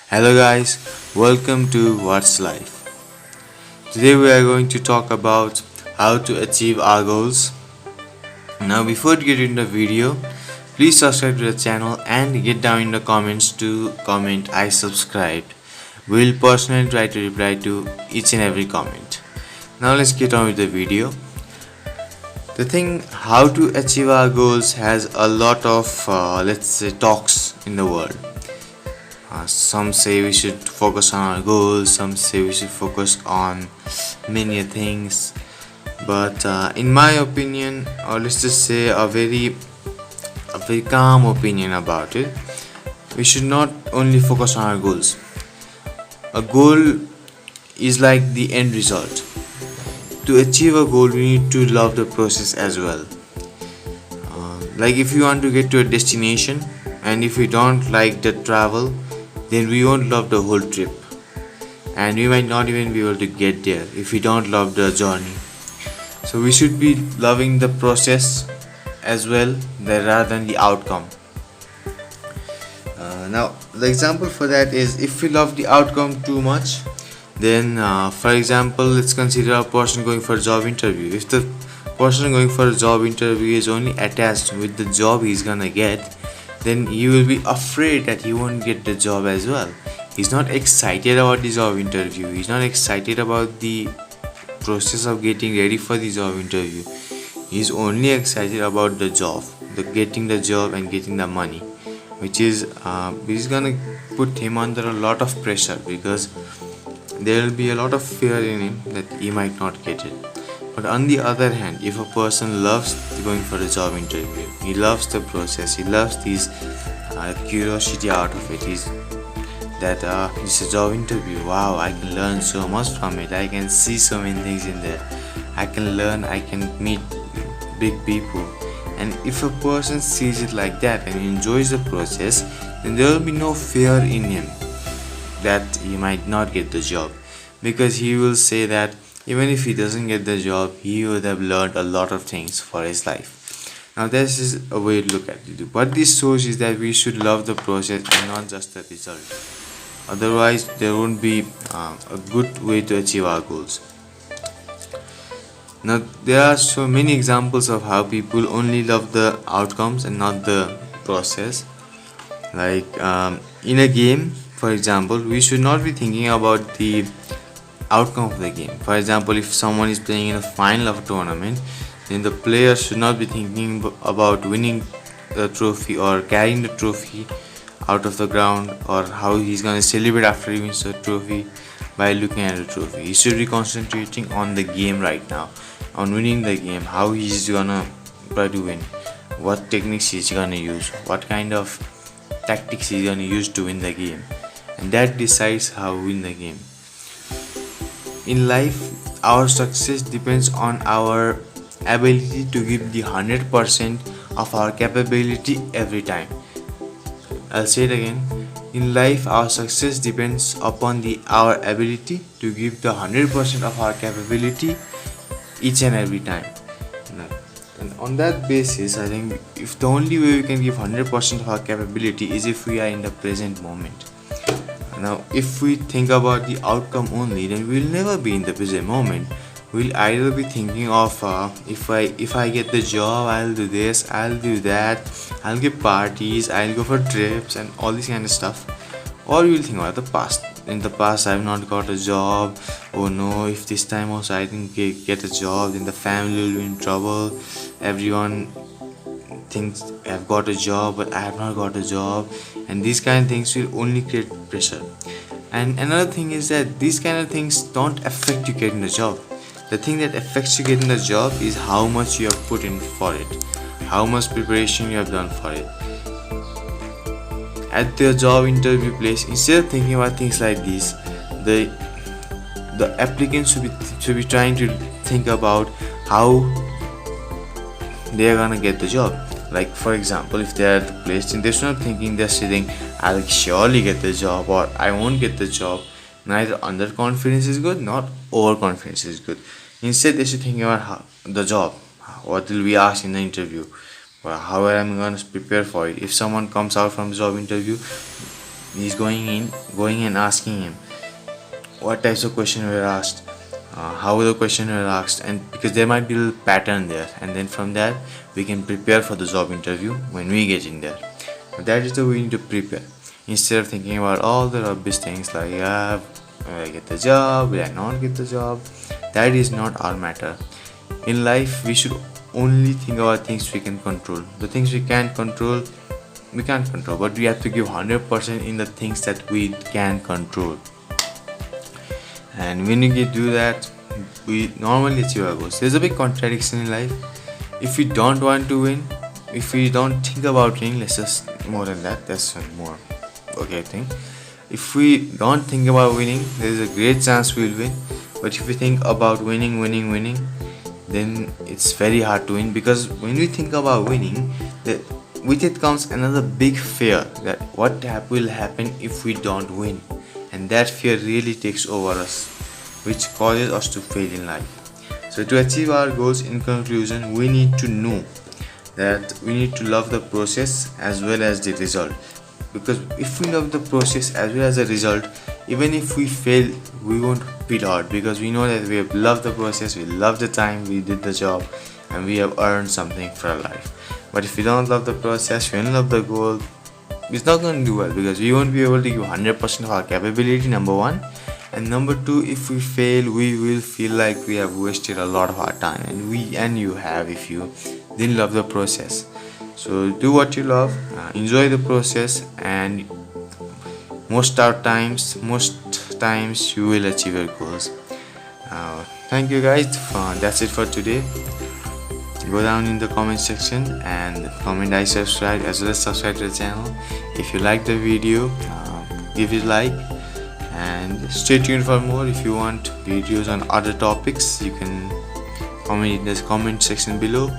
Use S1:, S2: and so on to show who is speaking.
S1: Hello guys, welcome to What's Life. Today we are going to talk about how to achieve our goals. Now before we get into the video, please subscribe to the channel and get down in the comments to comment I subscribed. We will personally try to reply to each and every comment. Now let's get on with the video. The thing how to achieve our goals has a lot of let's say talks in the world. Some say we should focus on our goals, some say we should focus on many things. But in my opinion, or let's just say a very calm opinion about it, we should not only focus on our goals. A goal is like the end result. To achieve a goal, we need to love the process as well. Like if you want to get to a destination, and if we don't like the travel, then we won't love the whole trip, and we might not even be able to get there if we don't love the journey. So we should be loving the process as well rather than the outcome. Now the example for that is, if we love the outcome too much, then for example, let's consider a person going for a job interview. If the person going for a job interview is only attached with the job he's gonna get, then he will be afraid that he won't get the job as well. He's not excited about the job interview, he's not excited about the process of getting ready for the job interview. He's only excited about the job, the getting the job and getting the money, which is gonna put him under a lot of pressure, because there will be a lot of fear in him that he might not get it. But on the other hand, if a person loves going for a job interview, he loves the process, he loves this curiosity out of it, it's a job interview, wow, I can learn so much from it, I can see so many things in there, I can learn, I can meet big people. And if a person sees it like that and enjoys the process, then there will be no fear in him that he might not get the job, because he will say that even if he doesn't get the job, he would have learned a lot of things for his life. Now this is a way to look at it. What this shows is that we should love the process and not just the result. Otherwise there won't be a good way to achieve our goals. Now there are so many examples of how people only love the outcomes and not the process. Like in a game, for example, we should not be thinking about the outcome of the game. For example, if someone is playing in a final of a tournament, then the player should not be thinking about winning the trophy or carrying the trophy out of the ground, or how he's going to celebrate after he wins the trophy by looking at the trophy. He should be concentrating on the game right now, on winning the game, how he's gonna try to win, what techniques he's gonna use, what kind of tactics he's gonna use to win the game, and that decides how we win the game. In life, our success depends on our ability to give the 100% of our capability every time. I'll say it again. In life, our success depends upon our ability to give the 100% of our capability each and every time. And on that basis, I think if the only way we can give 100% of our capability is if we are in the present moment. Now, if we think about the outcome only, then we'll never be in the present moment. We'll either be thinking of if I get the job, I'll do this, I'll do that, I'll give parties, I'll go for trips and all this kind of stuff. Or we'll think about the past. In the past, I've not got a job. Oh no, if this time also I didn't get a job, then the family will be in trouble. Everyone thinks I've got a job, but I have not got a job, and these kind of things will only create pressure. And another thing is that these kind of things don't affect you getting the job. The thing that affects you getting the job is how much you have put in for it, how much preparation you have done for it. At the job interview place, instead of thinking about things like this, the applicants should be trying to think about how they are gonna get the job. Like for example, if they are at the place, then they're not thinking, they're saying I'll surely get the job or I won't get the job. Neither underconfidence is good, not overconfidence is good. Instead, they should think about the job, what will be asked in the interview, how am I going to prepare for it. If someone comes out from the job interview he's going and asking him what types of question were asked, how the question were asked, and because there might be a little pattern there, and then from that we can prepare for the job interview when we get in there. That is the way we need to prepare, instead of thinking about all the rubbish things like, yeah, will I get the job, will I not get the job. That is not our matter. In life we should only think about things we can control. The things we can't control, we can't control, but we have to give 100% in the things that we can control. And when we do that, we normally achieve our goals. There's a big contradiction in life. If we don't want to win, if we don't think about winning, let's just more than that, that's one more okay thing. If we don't think about winning, there's a great chance we'll win. But if we think about winning, then it's very hard to win, because when we think about winning, with it comes another big fear that what will happen if we don't win, and that fear really takes over us, which causes us to fail in life. So to achieve our goals, in conclusion, we need to know that we need to love the process as well as the result, because if we love the process as well as the result, even if we fail, we won't feel hard, because we know that we have loved the process, we love the time we did the job, and we have earned something for our life. But if we don't love the process, we don't love the goal, it's not going to do well, because we won't be able to give 100% of our capability, number one. And number two, if we fail, we will feel like we have wasted a lot of our time, and you have, if you didn't love the process. So do what you love, enjoy the process, and most times you will achieve your goals. Thank you guys, that's it for today. Go down in the comment section and comment I subscribe, as well as subscribe to the channel. If you like the video, give it a like, and stay tuned for more. If you want videos on other topics, you can comment in the comment section below.